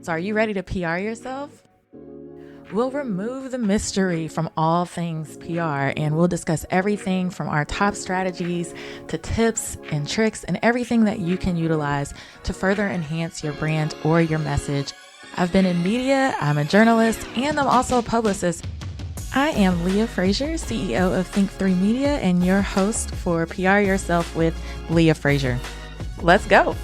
So are you ready to PR yourself? We'll remove the mystery from all things PR, and we'll discuss everything from our top strategies to tips and tricks and everything that you can utilize to further enhance your brand or your message. I've been in media, I'm a journalist, and I'm also a publicist. I am Leah Frazier, CEO of Think3 Media, and your host for PR Yourself with Leah Frazier. Let's go.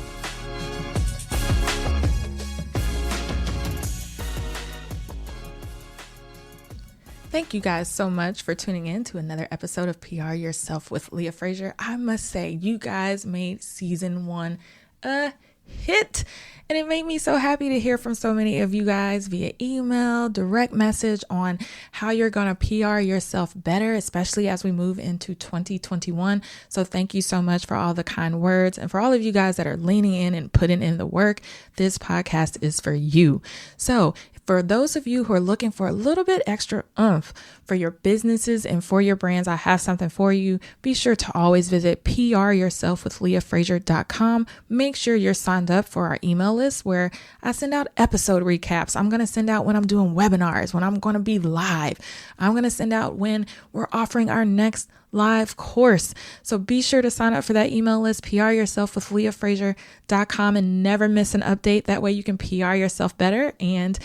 Thank you guys so much for tuning in to another episode of PR Yourself with Leah Frazier. I must say, you guys made season 1 a hit, and it made me so happy to hear from so many of you guys via email, direct message on how you're going to PR yourself better, especially as we move into 2021. So thank you so much for all the kind words, and for all of you guys that are leaning in and putting in the work. This podcast is for you. So for those of you who are looking for a little bit extra oomph for your businesses and for your brands, I have something for you. Be sure to always visit pryourselfwithleahfrazier.com. Make sure you're signed up for our email list where I send out episode recaps. I'm going to send out when I'm doing webinars, when I'm going to be live. I'm going to send out when we're offering our next live course. So be sure to sign up for that email list, pryourselfwithleahfrazier.com, and never miss an update. That way you can PR yourself better and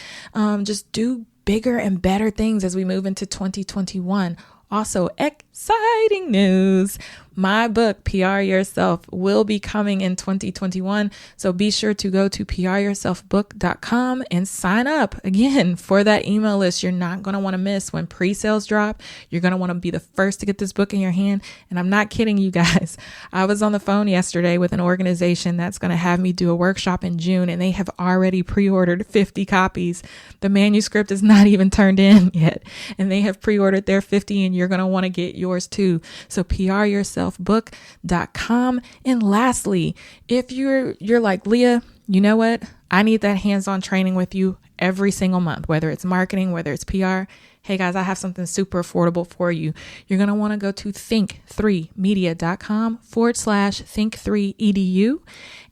just do bigger and better things as we move into 2021. Also, exciting news. My book, PR Yourself, will be coming in 2021. So be sure to go to pryourselfbook.com and sign up again for that email list. You're not going to want to miss when pre-sales drop. You're going to want to be the first to get this book in your hand. And I'm not kidding you guys. I was on the phone yesterday with an organization that's going to have me do a workshop in June, and they have already pre-ordered 50 copies. The manuscript is not even turned in yet, and they have pre-ordered their 50, and you're going to want to get yours too. So pryourselfbook.com. And lastly, if you're like, Leah, you know what? I need that hands-on training with you every single month, whether it's marketing, whether it's PR. Hey guys, I have something super affordable for you. You're going to want to go to think3media.com/think3edu,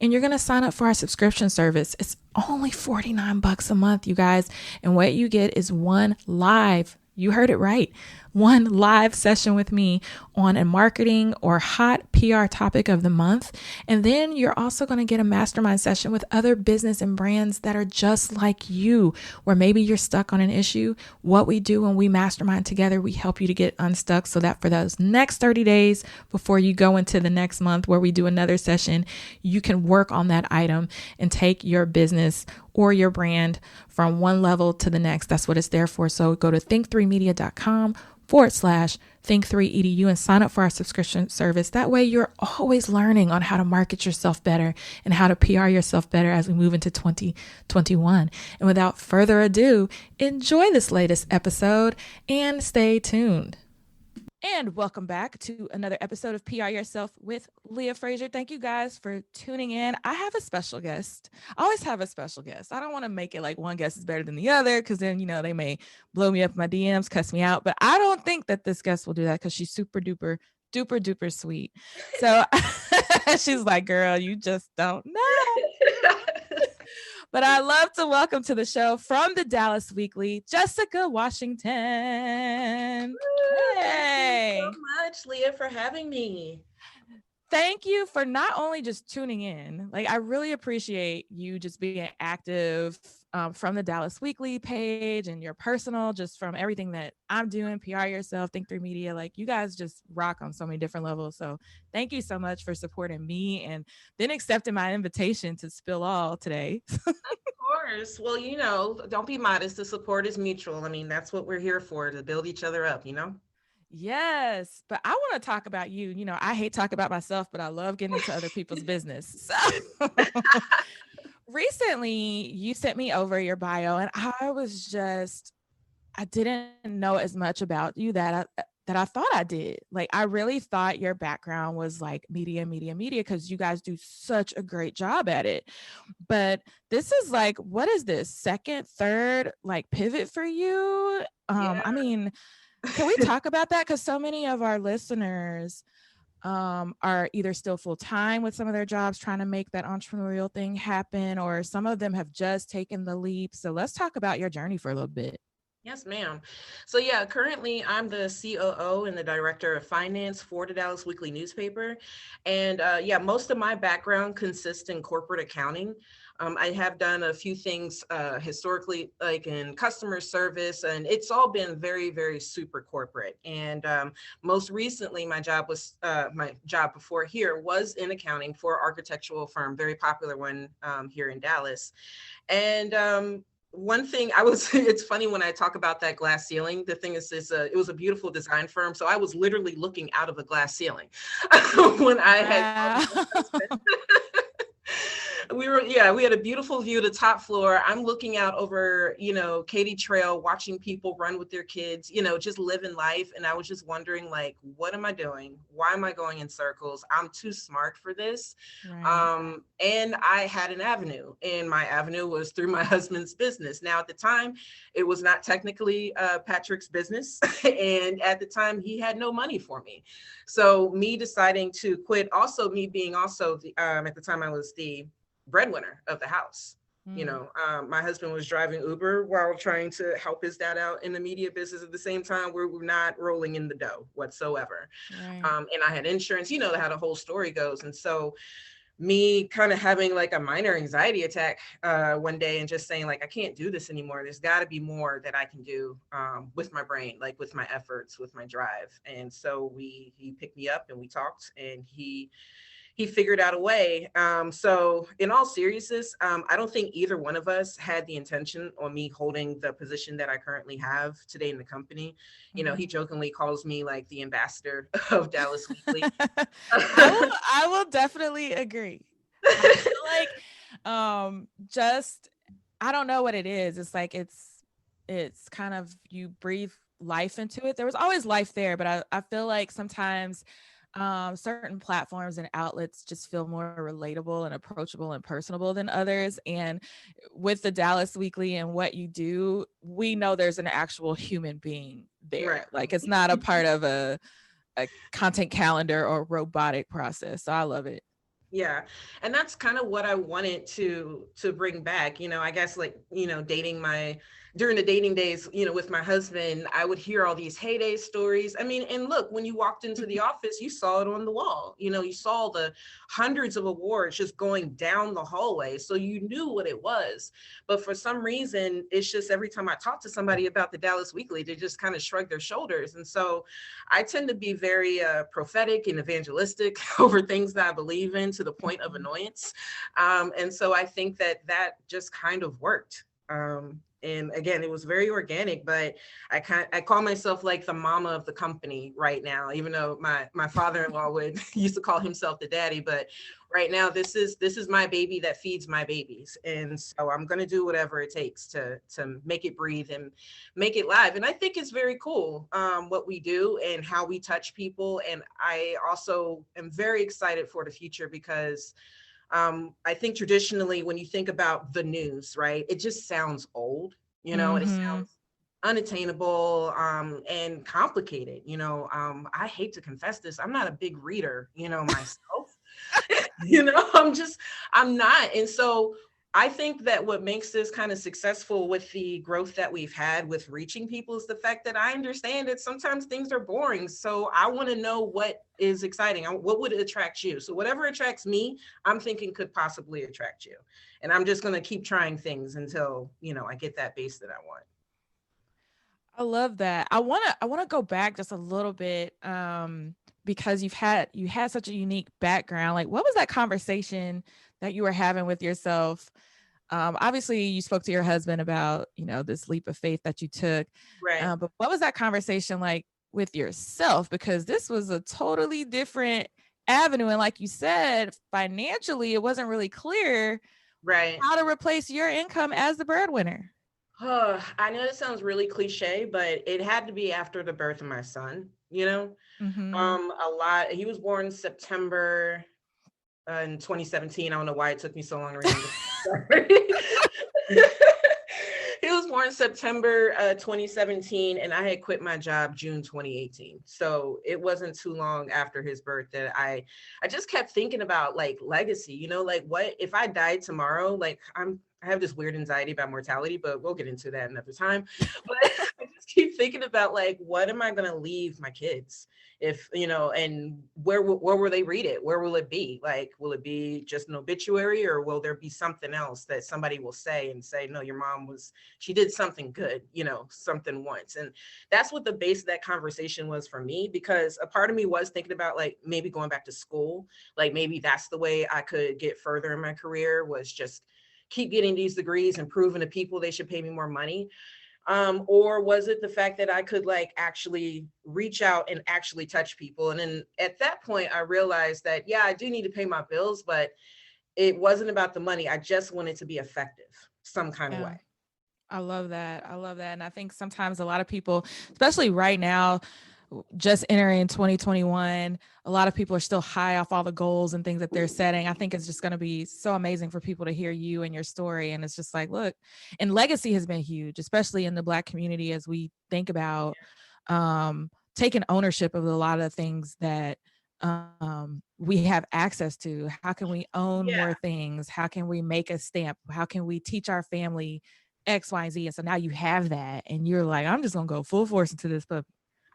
and you're going to sign up for our subscription service. It's only $49 a month, you guys. And what you get is one live, you heard it right, one live session with me on a marketing or hot PR topic of the month. And then you're also going to get a mastermind session with other business and brands that are just like you, where maybe you're stuck on an issue. What we do when we mastermind together, we help you to get unstuck so that for those next 30 days before you go into the next month where we do another session, you can work on that item and take your business or your brand from one level to the next. That's what it's there for. So go to think3media.com/think3edu and sign up for our subscription service. That way you're always learning on how to market yourself better and how to PR yourself better as we move into 2021. And without further ado, enjoy this latest episode and stay tuned. And welcome back to another episode of PR Yourself with Leah Frazier. Thank you guys for tuning in. I have a special guest. I always have a special guest. I don't want to make it like one guest is better than the other because then, they may blow me up in my DMs, cuss me out. But I don't think that this guest will do that because she's super duper, duper, duper sweet. So she's like, girl, you just don't know. But I love to welcome to the show from the Dallas Weekly, Jessica Washington. Hey. Thank you so much, Leah, for having me. Thank you for not only just tuning in. Like, I really appreciate you just being active from the Dallas Weekly page and your personal, just from everything that I'm doing, PR Yourself, Think3 Media. Like, you guys just rock on so many different levels. So thank you so much for supporting me and then accepting my invitation to spill all today. Of course. Well, don't be modest. The support is mutual. I mean, that's what we're here for, to build each other up, Yes, but I want to talk about you. I hate talking about myself, but I love getting into other people's business. So recently you sent me over your bio and I didn't know as much about you that I thought I did. Like, I really thought your background was like media, because you guys do such a great job at it. But this is like, what is this? Second, third, like pivot for you? Yeah. I mean, can we talk about that? Because so many of our listeners are either still full time with some of their jobs trying to make that entrepreneurial thing happen, or some of them have just taken the leap. So let's talk about your journey for a little bit. Yes, ma'am. So yeah, currently I'm the COO and the director of finance for the Dallas Weekly newspaper. And yeah, most of my background consists in corporate accounting. I have done a few things historically, like in customer service, and it's all been very, very super corporate. And most recently, my job before here was in accounting for an architectural firm, very popular one here in Dallas. And one thing I was, it's funny when I talk about that glass ceiling. The thing is, it was a beautiful design firm. So I was literally looking out of a glass ceiling when I had Wow. we had a beautiful view of the top floor. I'm looking out over, Katy Trail, watching people run with their kids, just living life. And I was just wondering, like, what am I doing? Why am I going in circles? I'm too smart for this. Right. And I had an avenue, and my avenue was through my husband's business. Now, at the time, it was not technically Patrick's business. And at the time, he had no money for me. So me deciding to quit, also me being also at the time I was the breadwinner of the house. My husband was driving Uber while trying to help his dad out in the media business at the same time. We were not rolling in the dough whatsoever. Right. And I had insurance, how the whole story goes. And so me kind of having like a minor anxiety attack one day and just saying, like, I can't do this anymore. There's got to be more that I can do with my brain, like with my efforts, with my drive. And so he picked me up and we talked, and he figured out a way. So in all seriousness, I don't think either one of us had the intention on me holding the position that I currently have today in the company. He jokingly calls me like the ambassador of Dallas Weekly. I will definitely agree. I feel like just I don't know what it is. It's like it's kind of, you breathe life into it. There was always life there, but I feel like sometimes certain platforms and outlets just feel more relatable and approachable and personable than others. And with the Dallas Weekly and what you do, we know there's an actual human being there. Right. Like, it's not a part of a content calendar or robotic process. So I love it. Yeah. And that's kind of what I wanted to bring back. I guess, like, during the dating days, with my husband, I would hear all these heyday stories. I mean, and look, when you walked into the office, you saw it on the wall. You saw the hundreds of awards just going down the hallway. So you knew what it was. But for some reason, it's just every time I talk to somebody about the Dallas Weekly, they just kind of shrug their shoulders. And so I tend to be very prophetic and evangelistic over things that I believe in, to the point of annoyance. And so I think that just kind of worked. And again, it was very organic, but I call myself like the mama of the company right now, even though my father-in-law used to call himself the daddy. But right now, this is my baby that feeds my babies. And so I'm going to do whatever it takes to make it breathe and make it live. And I think it's very cool what we do and how we touch people. And I also am very excited for the future, because I think traditionally, when you think about the news, right, it just sounds old, it sounds unattainable and complicated. I hate to confess this, I'm not a big reader, myself. I'm not. And so I think that what makes this kind of successful with the growth that we've had with reaching people is the fact that I understand that sometimes things are boring. So I want to know what is exciting. What would attract you? So whatever attracts me, I'm thinking could possibly attract you. And I'm just going to keep trying things until, I get that base that I want. I love that. I wanna go back just a little bit, because you had such a unique background. Like, what was that conversation that you were having with yourself? Obviously, you spoke to your husband about, this leap of faith that you took. Right. But what was that conversation like with yourself? Because this was a totally different avenue, and like you said, financially, it wasn't really clear Right. how to replace your income as the breadwinner. I know it sounds really cliche, but it had to be after the birth of my son. A lot. He was born September in 2017. I don't know why it took me so long to remember. He was born born September 2017, and I had quit my job June 2018. So it wasn't too long after his birth that I just kept thinking about like legacy, like what if I died tomorrow? Like I have this weird anxiety about mortality, but we'll get into that another time. But I just keep thinking about like, what am I going to leave my kids? If, and where will they read it? Where will it be? Like, will it be just an obituary, or will there be something else that somebody will say and say, no, your mom she did something good, something once. And that's what the base of that conversation was for me, because a part of me was thinking about like maybe going back to school, like maybe that's the way I could get further in my career, was just keep getting these degrees and proving to people they should pay me more money. Or was it the fact that I could like actually reach out and actually touch people? And then at that point, I realized that, yeah, I do need to pay my bills, but it wasn't about the money. I just wanted to be effective some kind of way. Yeah. I love that. I love that. And I think sometimes a lot of people, especially right now, just entering 2021, a lot of people are still high off all the goals and things that they're setting. I think it's just going to be so amazing for people to hear you and your story. And it's just like, look, and legacy has been huge, especially in the Black community, as we think about taking ownership of a lot of things that we have access to. How can we own Yeah. more things? How can we make a stamp? How can we teach our family X, Y, and Z? And so now you have that, and you're like, I'm just gonna go full force into this puppy.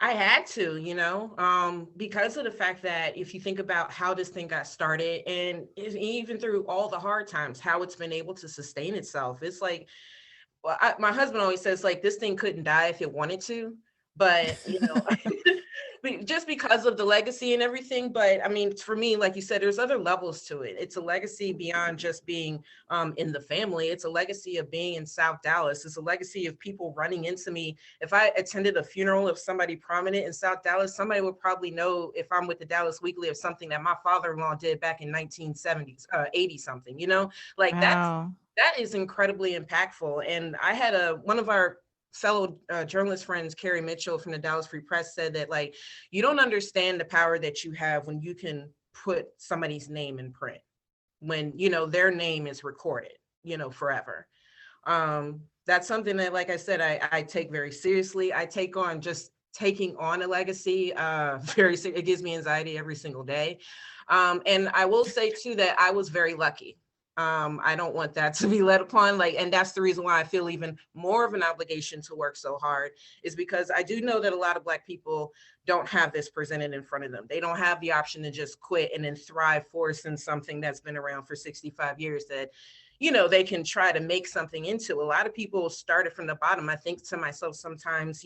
I had to, because of the fact that if you think about how this thing got started, and even through all the hard times, how it's been able to sustain itself, it's like, well, my husband always says like this thing couldn't die if it wanted to, but just because of the legacy and everything. But I mean, for me, like you said, there's other levels to it. It's a legacy beyond just being in the family. It's a legacy of being in South Dallas. It's a legacy of people running into me. If I attended a funeral of somebody prominent in South Dallas, somebody would probably know, if I'm with the Dallas Weekly, of something that my father-in-law did back in 1970s, 80 something, like Wow. that is incredibly impactful. And I had one of our fellow journalist friends, Carrie Mitchell from the Dallas Free Press, said that like, you don't understand the power that you have when you can put somebody's name in print, when, their name is recorded, forever. That's something that, like I said, I take very seriously. I take on just taking on a legacy. It gives me anxiety every single day. And I will say too, that I was very lucky. I don't want that to be let upon, and that's the reason why I feel even more of an obligation to work so hard, is because I do know that a lot of Black people don't have this presented in front of them. They don't have the option to just quit and then thrive force in something that's been around for 65 years that, they can try to make something into. A lot of people started from the bottom. I think to myself sometimes,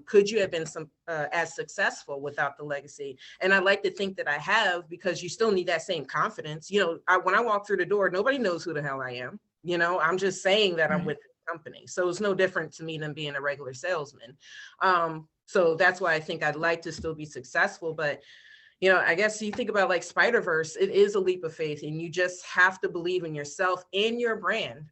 could you have been as successful without the legacy? And I like to think that I have, because you still need that same confidence. When I walk through the door, nobody knows who the hell I am. I'm just saying that I'm with the company. So it's no different to me than being a regular salesman. So that's why I think I'd like to still be successful. But I guess you think about like Spider-Verse, it is a leap of faith, and you just have to believe in yourself and your brand.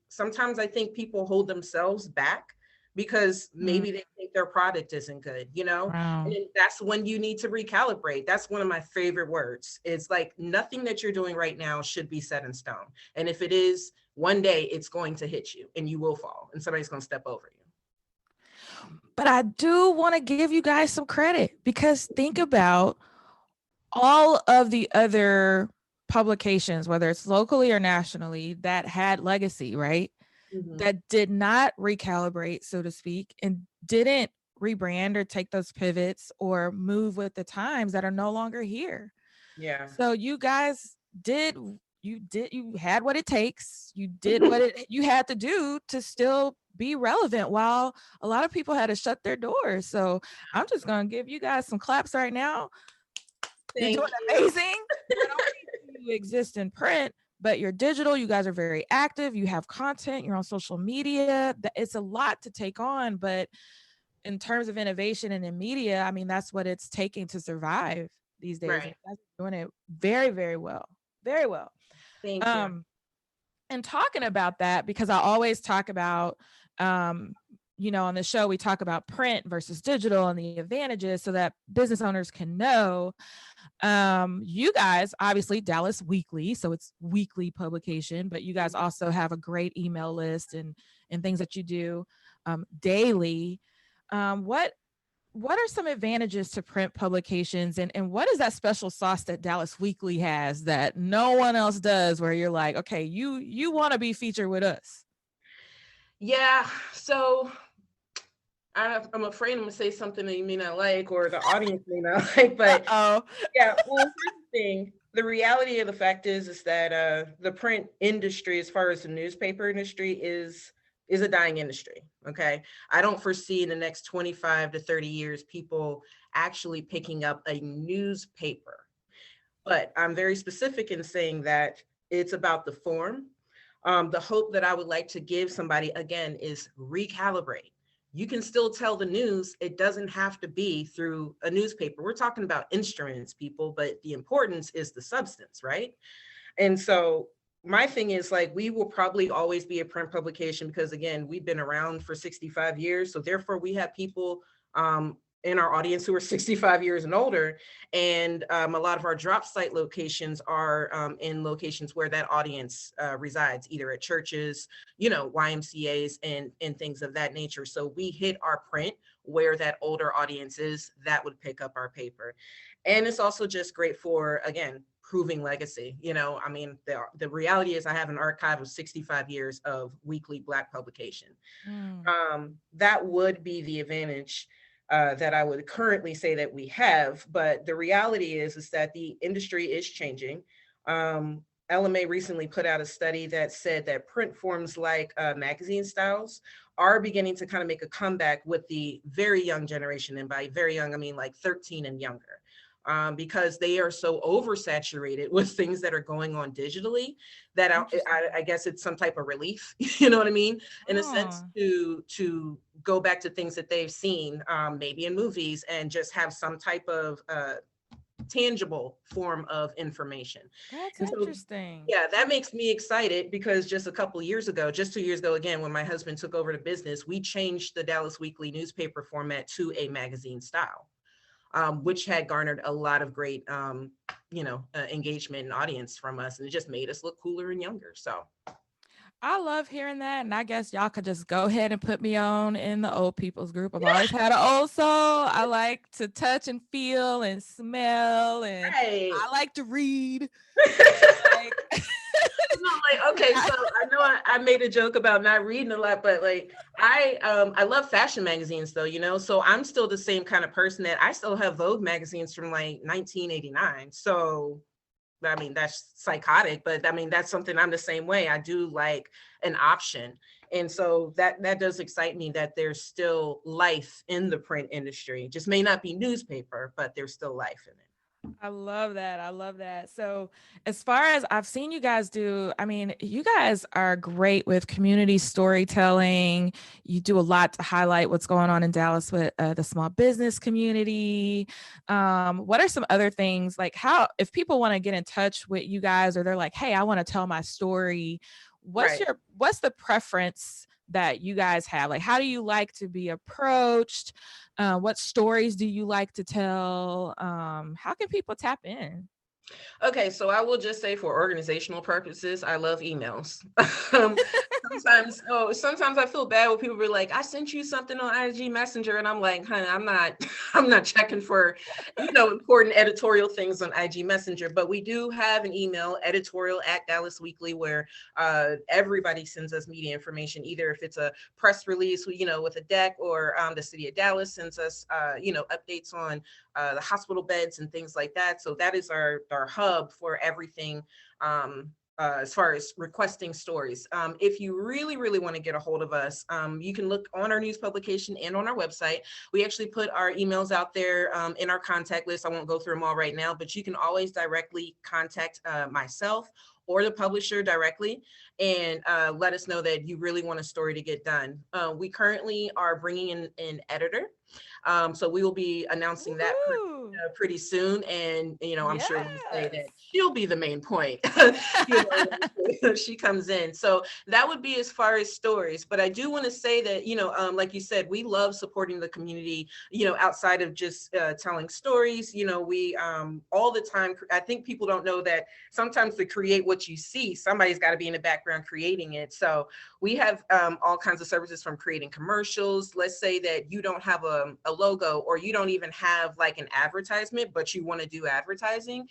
Sometimes I think people hold themselves back because maybe they think their product isn't good, Wow. and that's when you need to recalibrate. That's one of my favorite words. It's like, nothing that you're doing right now should be set in stone. And if it is, one day it's going to hit you and you will fall and somebody's going to step over you. But I do want to give you guys some credit, because think about all of the other publications, whether it's locally or nationally, that had legacy, right? Mm-hmm. That did not recalibrate, so to speak, and didn't rebrand or take those pivots or move with the times, that are no longer here. Yeah. So you guys you had what it takes. You did what you had to do to still be relevant, while a lot of people had to shut their doors. So I'm just going to give you guys some claps right now. You're doing amazing. Not only do you exist in print, but you're digital. You guys are very active. You have content. You're on social media. It's a lot to take on, but in terms of innovation and in media, I mean, that's what it's taking to survive these days. Right. And you guys are doing it very, very well. Very well. Thank you. And talking about that, because I always talk about on the show, we talk about print versus digital and the advantages so that business owners can know. You guys, obviously, Dallas Weekly, so it's weekly publication, but you guys also have a great email list and things that you do daily. What are some advantages to print publications, and what is that special sauce that Dallas Weekly has that no one else does, where you're like, okay, you want to be featured with us? Yeah, so I'm afraid I'm gonna say something that you may not like or the audience may not like, but Oh. yeah, well, here's the thing. The reality of the fact is that the print industry, as far as the newspaper industry, is a dying industry. Okay, I don't foresee in the next 25 to 30 years people actually picking up a newspaper. But I'm very specific in saying that it's about the form. The hope that I would like to give somebody again is recalibrate. You can still tell the news. It doesn't have to be through a newspaper. We're talking about instruments, people, but the importance is the substance, right? And so my thing is like, we will probably always be a print publication because again, we've been around for 65 years. So therefore we have people in our audience who are 65 years and older. And a lot of our drop site locations are in locations where that audience resides, either at churches, YMCAs and things of that nature. So we hit our print where that older audience is that would pick up our paper. And it's also just great for, again, proving legacy. I mean, the reality is I have an archive of 65 years of weekly Black publication. That would be the advantage that I would currently say that we have. But the reality is that the industry is changing. LMA recently put out a study that said that print forms like magazine styles are beginning to kind of make a comeback with the very young generation. And by very young, I mean like 13 and younger. Because they are so oversaturated with things that are going on digitally that I guess it's some type of relief, you know what I mean? In a sense to go back to things that they've seen, maybe in movies, and just have some type of tangible form of information. That's And so, interesting. yeah, that makes me excited because just a couple of years ago, just 2 years ago, again, when my husband took over the business, we changed the Dallas Weekly newspaper format to a magazine style. Which had garnered a lot of great, engagement and audience from us. And it just made us look cooler and younger. So I love hearing that. And I guess y'all could just go ahead and put me on in the old people's group. I've always had an old soul. I like to touch and feel and smell, and right. I like to read. Like, Okay, so I know I made a joke about not reading a lot, but like I love fashion magazines though, so I'm still the same kind of person that I still have Vogue magazines from like 1989. So I mean, that's psychotic, but I mean, that's something I'm the same way. I do like an option. And so that does excite me that there's still life in the print industry. It just may not be newspaper, but there's still life in it. I love that. I love that. So, as far as I've seen you guys do, I mean, you guys are great with community storytelling. You do a lot to highlight what's going on in Dallas with the small business community. What are some other things, like how, if people want to get in touch with you guys, or they're like, hey, I want to tell my story, Right. what's the preference that you guys have? Like, how do you like to be approached? What stories do you like to tell? How can people tap in? Okay, so I will just say for organizational purposes, I love emails. Sometimes I feel bad when people be like, I sent you something on IG Messenger, and I'm like, honey, I'm not checking for, important editorial things on IG Messenger. But we do have an email, editorial at Dallas Weekly, where everybody sends us media information, either if it's a press release, with a deck, or the city of Dallas sends us, updates on the hospital beds and things like that. So that is our hub for everything as far as requesting stories. If you really, really want to get a hold of us, you can look on our news publication and on our website. We actually put our emails out there in our contact list. I won't go through them all right now, but you can always directly contact myself or the publisher directly, and let us know that you really want a story to get done. We currently are bringing in an editor. So we will be announcing that pretty soon. And, I'm sure when you say that, she'll be the main point, when she comes in. So that would be as far as stories. But I do want to say that, like you said, we love supporting the community, outside of just telling stories. We all the time, I think people don't know that sometimes to create what you see, somebody's got to be in the background creating it. So we have all kinds of services, from creating commercials. Let's say that you don't have a logo, or you don't even have like an advertisement, but you want to do advertising.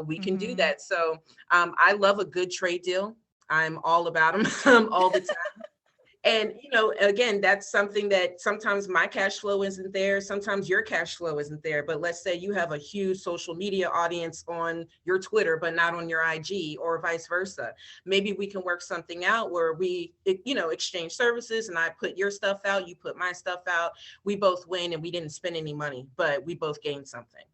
We can do that. So I love a good trade deal. I'm all about them all the time. And, again, that's something that sometimes my cash flow isn't there. Sometimes your cash flow isn't there. But let's say you have a huge social media audience on your Twitter, but not on your IG, or vice versa. Maybe we can work something out where we, exchange services, and I put your stuff out, you put my stuff out. We both win, and we didn't spend any money, but we both gained something.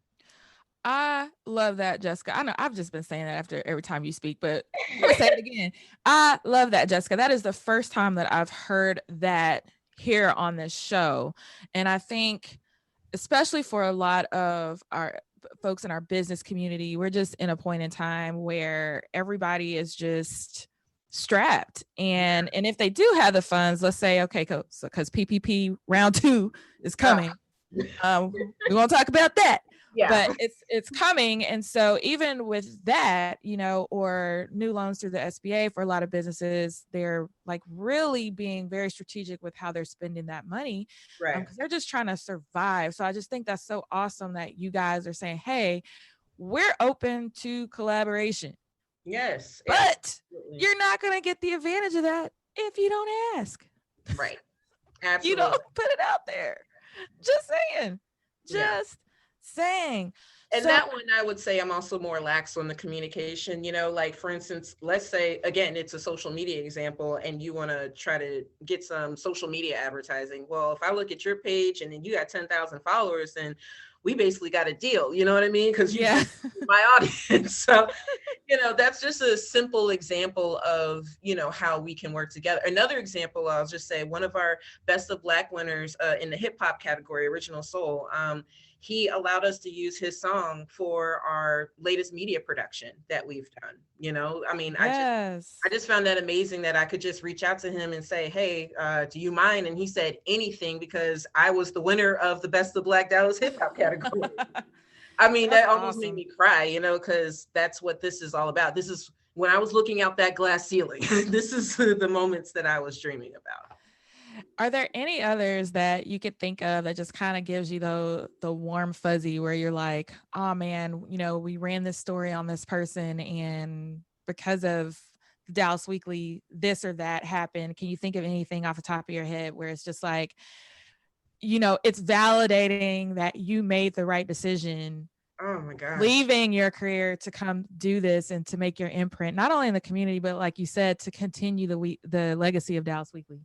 I love that, Jessica. I know I've just been saying that after every time you speak, but I'm gonna say it again. I love that, Jessica. That is the first time that I've heard that here on this show. And I think, especially for a lot of our folks in our business community, we're just in a point in time where everybody is just strapped. And if they do have the funds, let's say, okay, so because PPP round 2 is coming. We won't talk about that. Yeah. But it's coming. And so even with that, or new loans through the SBA, for a lot of businesses, they're like really being very strategic with how they're spending that money, right? Because they're just trying to survive. So I just think that's so awesome that you guys are saying, hey, we're open to collaboration. Yes. But absolutely. You're not going to get the advantage of that if you don't ask. Right. Absolutely. You don't put it out there. Just saying. Saying. And so, that one, I would say I'm also more lax on the communication, like, for instance, let's say, again, it's a social media example, and you want to try to get some social media advertising. Well, if I look at your page and then you got 10,000 followers, then we basically got a deal, you know what I mean? Because you my audience. So, that's just a simple example of, how we can work together. Another example, I'll just say, one of our Best of Black winners in the hip hop category, Original Soul, he allowed us to use his song for our latest media production that we've done. I mean, I just found that amazing that I could just reach out to him and say, hey, do you mind? And he said anything, because I was the winner of the Best of Black Dallas hip hop category. I mean, that almost made me cry, because that's what this is all about. This is when I was looking out that glass ceiling. This is the moments that I was dreaming about. Are there any others that you could think of that just kind of gives you the warm fuzzy, where you're like, oh man, we ran this story on this person, and because of the Dallas Weekly, this or that happened? Can you think of anything off the top of your head where it's just like, it's validating that you made the right decision? Oh my gosh. Leaving your career to come do this and to make your imprint, not only in the community, but like you said, to continue the legacy of Dallas Weekly.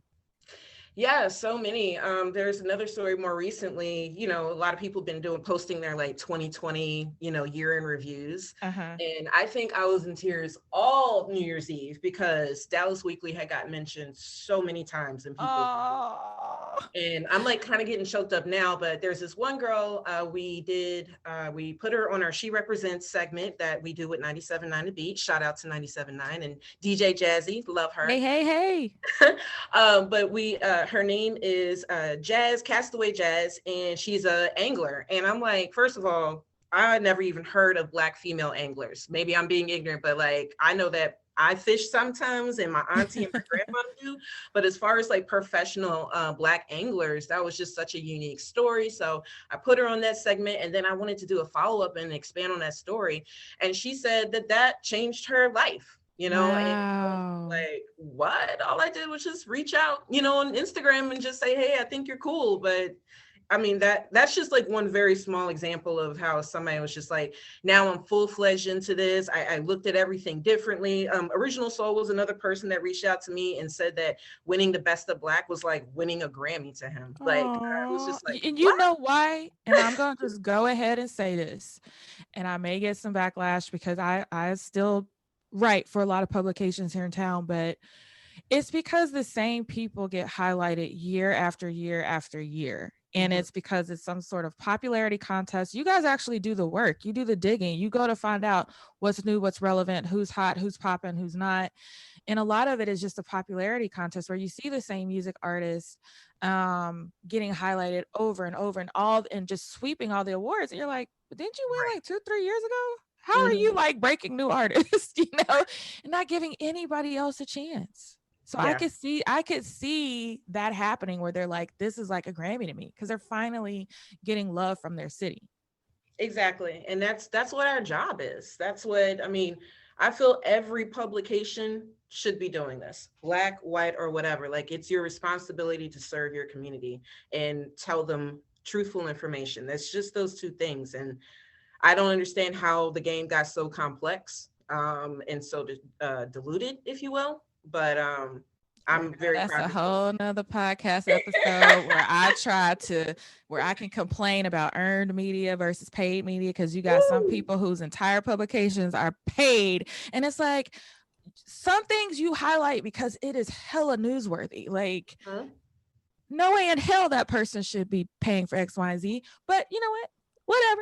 Yeah, so many. There's another story more recently. A lot of people have been posting their like 2020, year in reviews. And I think I was in tears all New Year's Eve, because Dallas Weekly had got mentioned so many times, and people. And I'm like kind of getting choked up now. But there's this one girl we put her on our She Represents segment that we do with 97.9 The Beat. Shout out to 97.9 and DJ Jazzy, love her. Hey. But we her name is Jazz, Castaway Jazz, and she's an angler. And I'm like, first of all, I never even heard of Black female anglers. Maybe I'm being ignorant, but like, I know that I fish sometimes, and my auntie and my grandma do. But as far as like professional Black anglers, that was just such a unique story. So I put her on that segment, and then I wanted to do a follow-up and expand on that story. And she said that changed her life. Wow. And like, what? All I did was just reach out, on Instagram and just say, hey, I think you're cool. But I mean, that's just like one very small example of how somebody was just like, now I'm full-fledged into this. I looked at everything differently. Original Soul was another person that reached out to me and said that winning the Best of Black was like winning a Grammy to him. Like, I was just like, and you know why? And I'm going to just go ahead and say this, and I may get some backlash, because I still right, for a lot of publications here in town, but it's because the same people get highlighted year after year after year. And Mhm. it's because it's some sort of popularity contest. You guys actually do the work. You do the digging. You go to find out what's new, what's relevant, who's hot, who's popping, who's not. And a lot of it is just a popularity contest where you see the same music artist getting highlighted over and over and all and just sweeping all the awards. And you're like, didn't you win Right. like 2 3 years ago? How are Mhm. you like breaking new artists, and not giving anybody else a chance? So Yeah. I could see that happening where they're like, this is like a Grammy to me because they're finally getting love from their city. Exactly. And that's what our job is. That's what I mean. I feel every publication should be doing this, black, white, or whatever. Like it's your responsibility to serve your community and tell them truthful information. That's just those two things. And I don't understand how the game got so complex and so diluted, if you will. But Girl, I'm very that's proud a to say. whole nother podcast episode where where I can complain about earned media versus paid media because you got some Woo! people whose entire publications are paid. And it's like some things you highlight because it is hella newsworthy. Like, Huh? no way in hell that person should be paying for X, Y, and Z. But you know what? Whatever.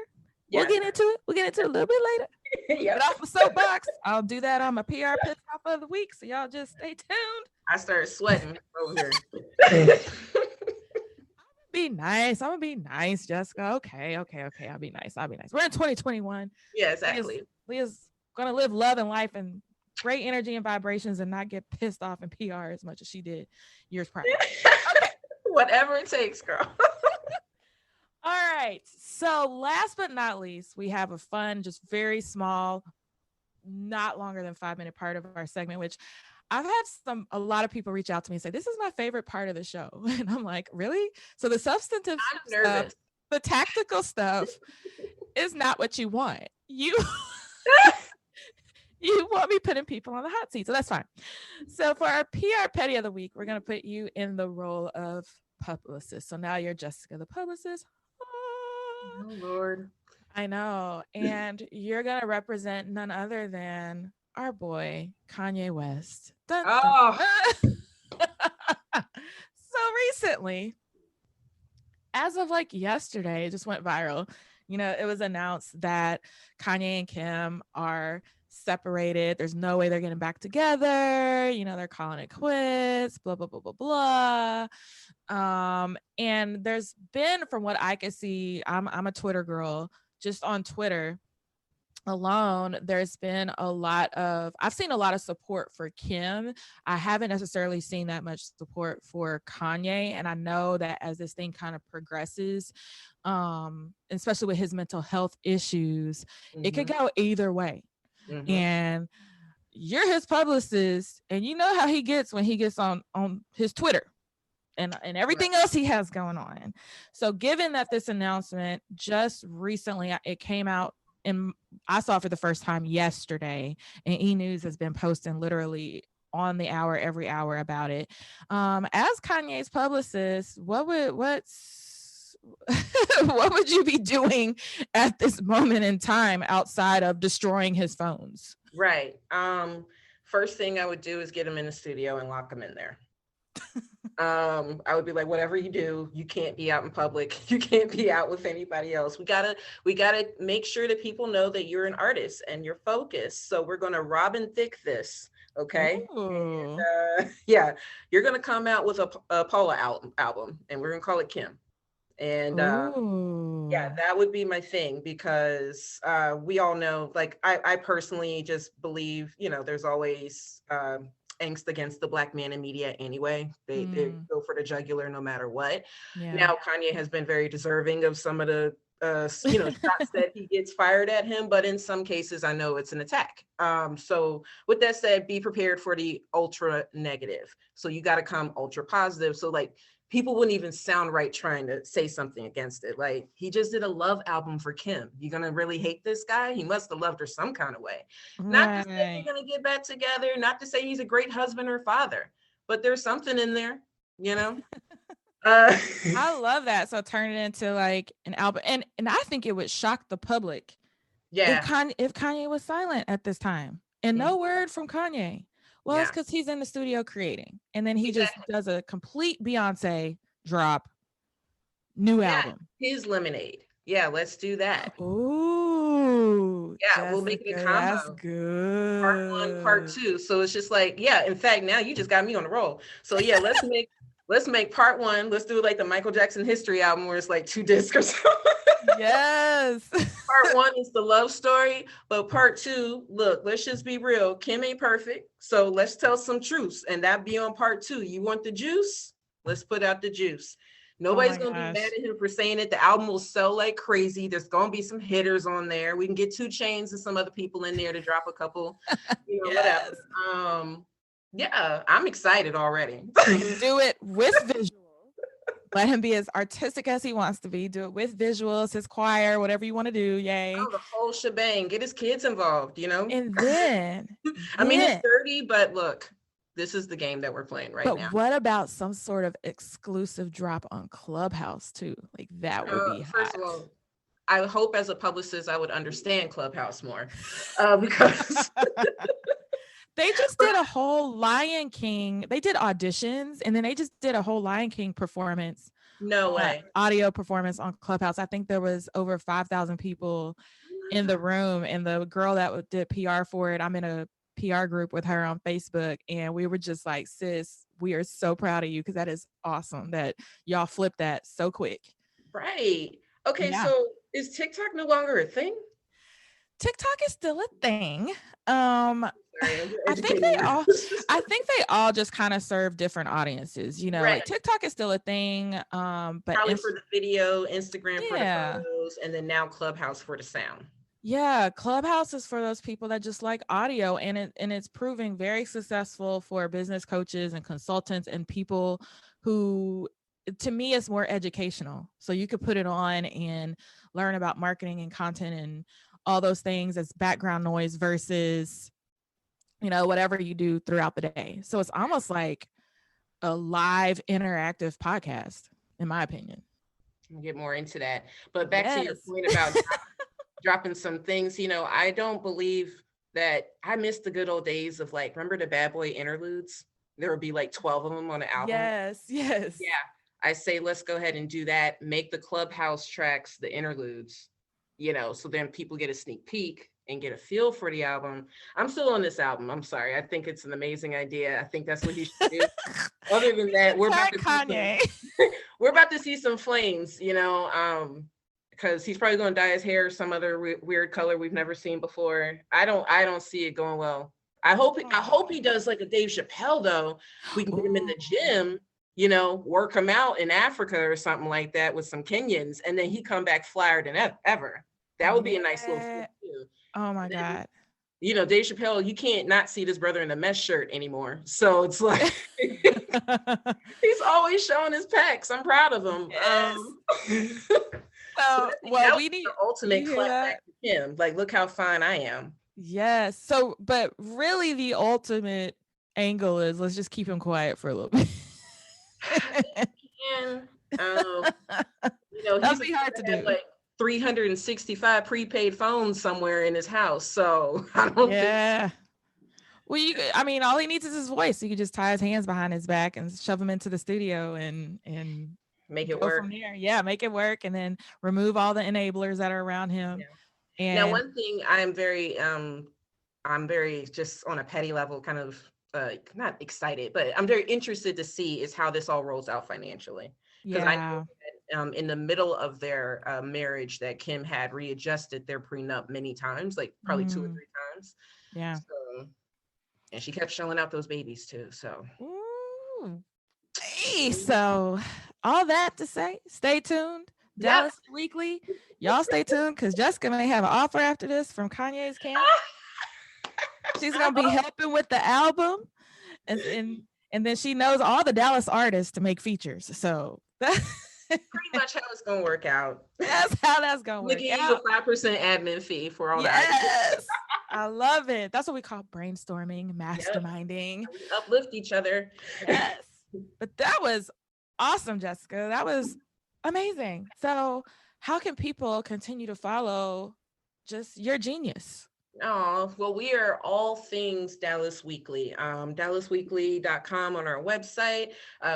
We'll Yes. get into it. We'll get into it a little bit later. Get Yep. off my soapbox. I'll do that on my PR piss off of the week. So y'all just stay tuned. I started sweating over here. Be nice. I'm gonna be nice, Jessica. Okay, okay, okay. I'll be nice. I'll be nice. We're in 2021. Yeah, Leah's exactly. Leah's gonna live love and life and great energy and vibrations and not get pissed off in PR as much as she did years prior. Okay. Whatever it takes, girl. All right. So last but not least, we have a fun, just very small, not longer than 5 minute part of our segment, which I've had a lot of people reach out to me and say, this is my favorite part of the show. And I'm like, really? So the substantive I'm stuff, nervous. the tactical stuff is not what you want. You want me putting people on the hot seat. So that's fine. So for our PR petty of the week, we're going to put you in the role of publicist. So now you're Jessica, the publicist. Ah, Oh Lord. I know. And you're going to represent none other than our boy, Kanye West. Dun, dun, Oh, dun. So recently, as of like yesterday, it just went viral. It was announced that Kanye and Kim are separated. There's no way they're getting back together. They're calling it quits, blah, blah, blah, blah, blah. And there's been, from what I can see, I'm a Twitter girl, just on Twitter alone, there's been I've seen a lot of support for Kim. I haven't necessarily seen that much support for Kanye. And I know that as this thing kind of progresses, especially with his mental health issues, it could hmm go either way. hmm And you're his publicist, and you know how he gets when he gets on his Twitter and right. everything else he has going on. So given that this announcement just recently it came out, and I saw it for the first time yesterday, and E News has been posting literally on the hour every hour about it. As Kanye's publicist, what's what would you be doing at this moment in time outside of destroying his phones? Right. First thing I would do is get him in the studio and lock him in there. I would be like, whatever you do, you can't be out in public. You can't be out with anybody else. We gotta make sure that people know that you're an artist and you're focused. So we're gonna Robin Thicke this, okay? Ooh. Yeah, you're gonna come out with a Paula album, and we're gonna call it Kim. And yeah, Ooh. that would be my thing because we all know, like, I personally just believe, there's always angst against the black man in media anyway. They Mm, go for the jugular no matter what. yeah. Now, Kanye has been very deserving of some of the, shots that he gets fired at him, but in some cases, I know it's an attack. So with that said, be prepared for the ultra negative. So you got to come ultra positive. So like, people wouldn't even sound right trying to say something against it. Like, he just did a love album for Kim. You're gonna really hate this guy? He must have loved her some kind of way. Not to say Right. they're gonna get back together, not to say he's a great husband or father, but there's something in there, you know? Uh, I love that. So turn it into like an album. And I think it would shock the public yeah, if Kanye was silent at this time. and no word from Kanye. Well, it's Yeah. because he's in the studio creating, and then he just Exactly. does a complete Beyonce drop, new Yeah. album. His Lemonade. Yeah, let's do that. Ooh, Yeah, we'll make it a Jessica, that's combo. Part one, part good. two. So it's just like, yeah, in fact, now you just got me on the roll. So yeah, let's make part one. Let's do like the Michael Jackson history album where it's like 2 discs or something. Yes. Part one is the love story, but part two, look, let's just be real. Kim ain't perfect. So let's tell some truths. And that be on part two. You want the juice? Let's put out the juice. Oh Nobody's my gonna be mad gosh. at him for saying it. The album will sell like crazy. There's gonna be some hitters on there. We can get 2 Chainz and some other people in there to drop a couple, whatever. Yes. Um, yeah, I'm excited already. Do it with visual. Let him be as artistic as he wants to be. Do it with visuals, his choir, whatever you want to do. Yay. Oh, the whole shebang. Get his kids involved. And then, I mean, it's then, dirty, but look, this is the game that we're playing right but now. what about some sort of exclusive drop on Clubhouse too? Like that would be First hot. of all, I hope as a publicist I would understand Clubhouse more, because They just did a whole Lion King. They did auditions, and then they just did a whole Lion King performance, no way. audio performance on Clubhouse. I think there was over 5,000 people in the room, and the girl that did PR for it, I'm in a PR group with her on Facebook, and we were just like, sis, we are so proud of you because that is awesome that y'all flipped that so quick. Right. Okay, Yeah. so is TikTok no longer a thing? TikTok is still a thing. Sorry, I'm I think educating they you. all they all just kind of serve different audiences, Right. like TikTok is still a thing. But Probably for the video, Instagram for the yeah. photos, and then now Clubhouse for the sound. Yeah, Clubhouse is for those people that just like audio, and it's proving very successful for business coaches and consultants and people who, to me, it's more educational. So you could put it on and learn about marketing and content and all those things as background noise versus whatever you do throughout the day. So it's almost like a live interactive podcast, in my opinion. We'll get more into that. But back to your Yes. point about dropping some things, I don't believe that I miss the good old days of like, remember the Bad Boy interludes? There would be like 12 of them on an album. Yes. Yeah. I say, let's go ahead and do that. Make the Clubhouse tracks the interludes, so then people get a sneak peek and get a feel for the album. I'm still on this album. I'm sorry. I think it's an amazing idea. I think that's what he should do. Other than that, we're about to Kanye. we're about to see some flames, because he's probably going to dye his hair some other weird color we've never seen before. I don't see it going well. I hope he does like a Dave Chappelle though. We can get him in the gym, work him out in Africa or something like that with some Kenyans, and then he come back flyer than ever. That would be a nice little flip too. Oh my God. Dave Chappelle, you can't not see this brother in a mesh shirt anymore. So it's like he's always showing his pecs. I'm proud of him. Yes. Well, we need the ultimate clapback to him. Like, look how fine I am. Yes. So, but really, the ultimate angle is let's just keep him quiet for a little bit. And that'd be hard to do. Like 365 prepaid phones somewhere in his house. So I don't think. Well, all he needs is his voice. He could just tie his hands behind his back and shove him into the studio and make it work from there. Yeah, make it work, and then remove all the enablers that are around him. Yeah. And now, one thing I'm very just on a petty level, kind of not excited, but I'm very interested to see is how this all rolls out financially. Because I know that, in the middle of their marriage, that Kim had readjusted their prenup many times, like probably 2 or 3 times. Yeah. So, and she kept showing out those babies too. So. Ooh. Hey, so all that to say, stay tuned. Dallas Weekly, y'all stay tuned because Jessica may have an offer after this from Kanye's camp. She's gonna be helping with the album, and then she knows all the Dallas artists to make features. So that's pretty much how it's gonna work out. That's how that's gonna work. Give you a 5% admin fee for all that. Yes, I love it. That's what we call brainstorming, masterminding. We uplift each other. Yes, but that was awesome, Jessica. That was amazing. So how can people continue to follow just your genius? Oh, well, we are all things Dallas Weekly. DallasWeekly.com on our website.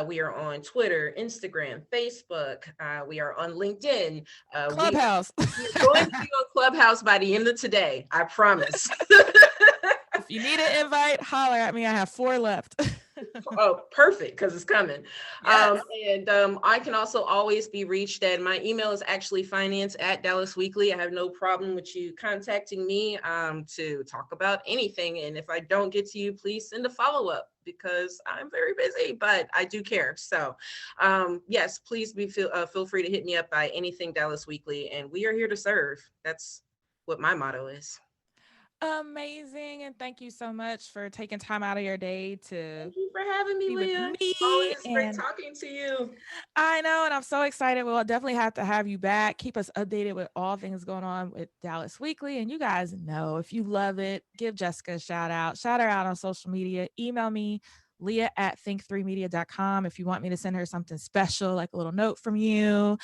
We are on Twitter, Instagram, Facebook. We are on LinkedIn. Clubhouse. We're going to be on Clubhouse by the end of today. I promise. If you need an invite, holler at me. I have 4 left. Oh, perfect, because it's coming. Yes. I can also always be reached at, my email is actually finance@Dallas Weekly. I have no problem with you contacting me to talk about anything. And if I don't get to you, please send a follow-up, because I'm very busy, but I do care. So yes, please feel free to hit me up by anything Dallas Weekly, and we are here to serve. That's what my motto is. Amazing. And thank you so much for taking time out of your day to Thank you for having me, be with Leah. me. Always great And talking to you. I know, and I'm so excited. We'll definitely have to have you back. Keep us updated with all things going on with Dallas Weekly. And you guys know, if you love it, give Jessica a shout out. Shout her out on social media. Email me, leah@think3media.com, if you want me to send her something special, like a little note from you.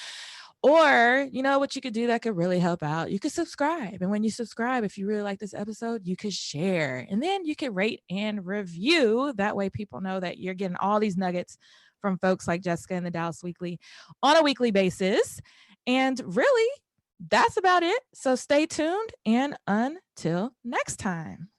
Or, you know what you could do that could really help out? You could subscribe. And when you subscribe, if you really like this episode, you could share. And then you could rate and review. That way people know that you're getting all these nuggets from folks like Jessica and the Dallas Weekly on a weekly basis. And really, that's about it. So stay tuned, and until next time.